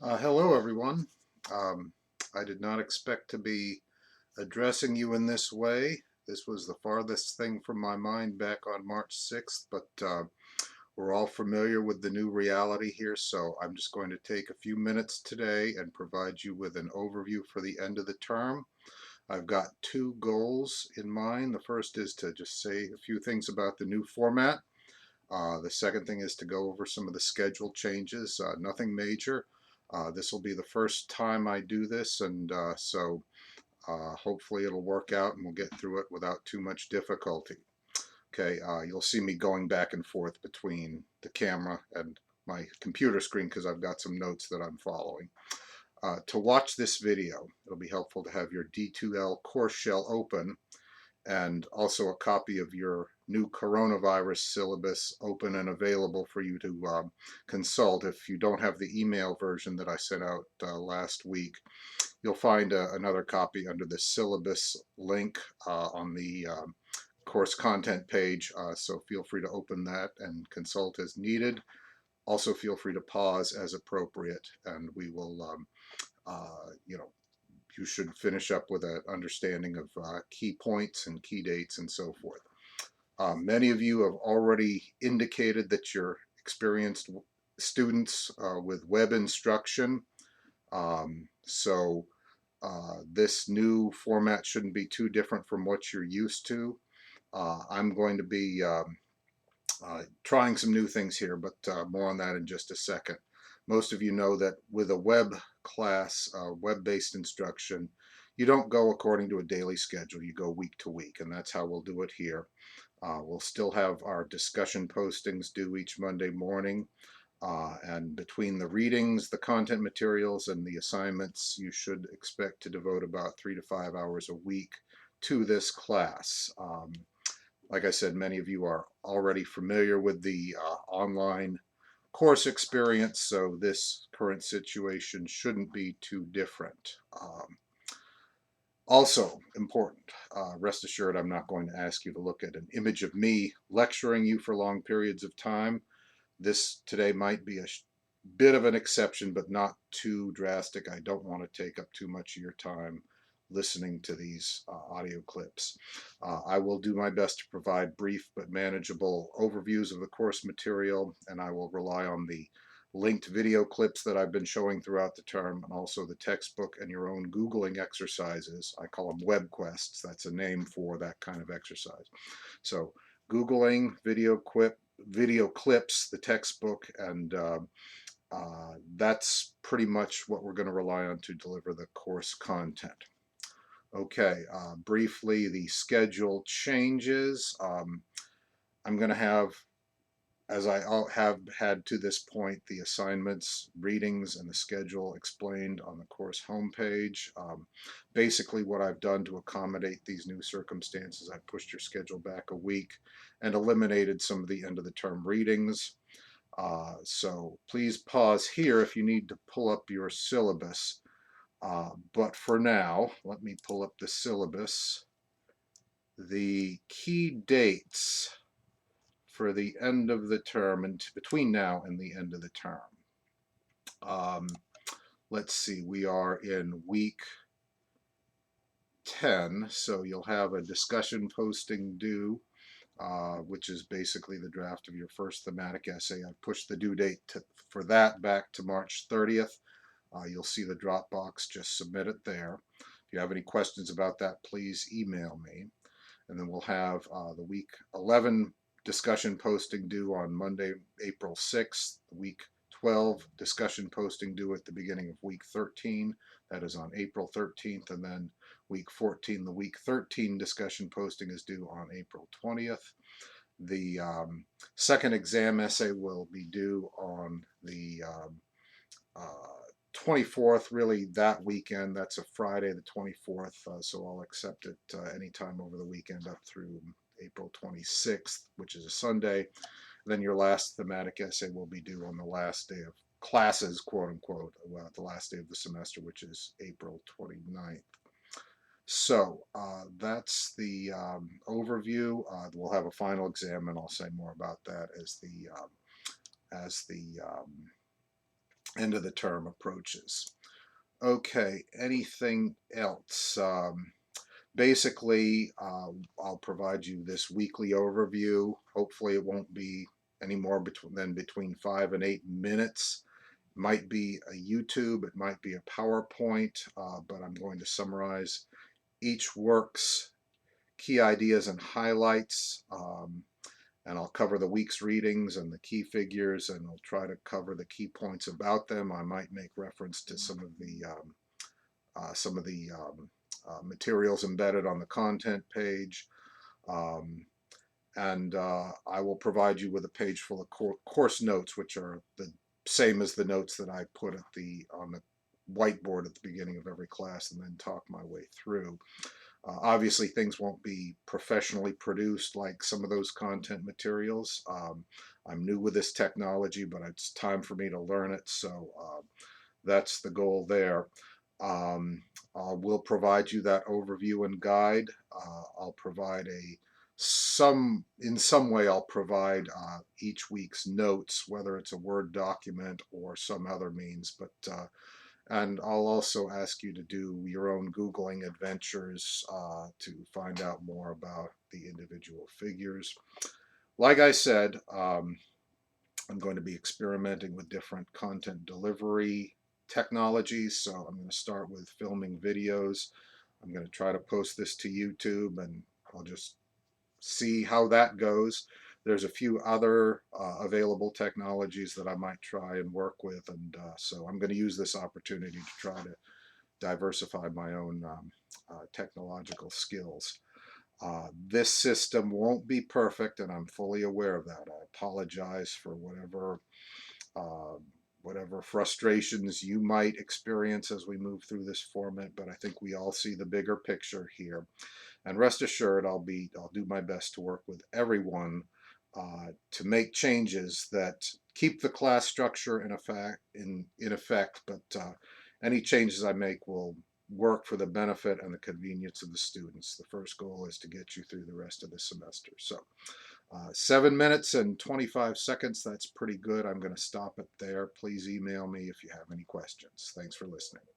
Hello, everyone. Um, I did not expect to be addressing you in this way. This was the farthest thing from my mind back on March 6th, but we're all familiar with the new reality here, so I'm just going to take a few minutes today and provide you with an overview for the end of the term. I've got two goals in mind. The first is to just say a few things about the new format. The second thing is to go over some of the schedule changes, nothing major. This will be the first time I do this, and so hopefully it'll work out and we'll get through it without too much difficulty. Okay, you'll see me going back and forth between the camera and my computer screen because I've got some notes that I'm following. To watch this video, it'll be helpful to have your D2L course shell open and also a copy of your new coronavirus syllabus open and available for you to consult. If you don't have the email version that I sent out last week, you'll find another copy under the syllabus link on the course content page, so feel free to open that and consult as needed. Also feel free to pause as appropriate, and we will you should finish up with an understanding of key points and key dates and so forth. Many of you have already indicated that you're experienced students with web instruction. This new format shouldn't be too different from what you're used to. I'm going to be trying some new things here, but more on that in just a second. Most of you know that with a web class, web-based instruction, you don't go according to a daily schedule. You go week to week, and that's how we'll do it here. We'll still have our discussion postings due each Monday morning. And between the readings, the content materials, and the assignments, you should expect to devote about 3 to 5 hours a week to this class. Like I said, many of you are already familiar with the online course experience, so this current situation shouldn't be too different. Also important, rest assured I'm not going to ask you to look at an image of me lecturing you for long periods of time. This today might be a bit of an exception, but not too drastic. I don't want to take up too much of your time listening to these audio clips. I will do my best to provide brief but manageable overviews of the course material, and I will rely on the linked video clips that I've been showing throughout the term, and also the textbook and your own Googling exercises. I call them web quests. That's a name for that kind of exercise. So Googling, video clips, the textbook, and that's pretty much what we're going to rely on to deliver the course content. Okay, briefly, the schedule changes. I'm going to have, as I have had to this point, the assignments, readings, and the schedule explained on the course homepage. Basically, what I've done to accommodate these new circumstances, I pushed your schedule back a week and eliminated some of the end of the term readings. So please pause here if you need to pull up your syllabus. But for now, let me pull up the syllabus. The key dates for the end of the term and between now and the end of the term. Let's see, we are in week 10, so you'll have a discussion posting due, which is basically the draft of your first thematic essay. I've pushed the due date for that back to March 30th. You'll see the Dropbox, just submit it there. If you have any questions about that, please email me. And then we'll have the week 11 discussion posting due on Monday, April 6th. Week 12 discussion posting due at the beginning of week 13. That is on April 13th. And then week 14, the week 13 discussion posting is due on April 20th. The second exam essay will be due on the 24th, really that weekend. That's a Friday, the 24th, so I'll accept it anytime over the weekend up through April 26th, which is a Sunday. Then your last thematic essay will be due on the last day of classes, quote unquote, the last day of the semester, which is April 29th. So that's the overview. We'll have a final exam, and I'll say more about that as the end of the term approaches. Okay, anything else? Basically, I'll provide you this weekly overview. Hopefully it won't be any more between 5 and 8 minutes. It might be a YouTube, it might be a PowerPoint, but I'm going to summarize each work's key ideas and highlights, and I'll cover the week's readings and the key figures, and I'll try to cover the key points about them. I might make reference to some of the materials embedded on the content page. Um, and I will provide you with a page full of course notes, which are the same as the notes that I put on the whiteboard at the beginning of every class, and then talk my way through. Obviously, things won't be professionally produced like some of those content materials. I'm new with this technology, but it's time for me to learn it, so that's the goal there. Um, I will provide you that overview and guide. I'll provide in some way I'll provide each week's notes, whether it's a Word document or some other means, and I'll also ask you to do your own Googling adventures to find out more about the individual figures. Like I said, I'm going to be experimenting with different content delivery technologies. So I'm going to start with filming videos. I'm going to try to post this to YouTube, and I'll just see how that goes. There's a few other available technologies that I might try and work with, and so I'm going to use this opportunity to try to diversify my own technological skills. This system won't be perfect, and I'm fully aware of that. I apologize for uh, whatever frustrations you might experience as we move through this format, but I think we all see the bigger picture here. And rest assured, I'll do my best to work with everyone to make changes that keep the class structure in effect, but any changes I make will work for the benefit and the convenience of the students. The first goal is to get you through the rest of the semester. So 7 minutes and 25 seconds, that's pretty good. I'm going to stop it there. Please email me if you have any questions. Thanks for listening.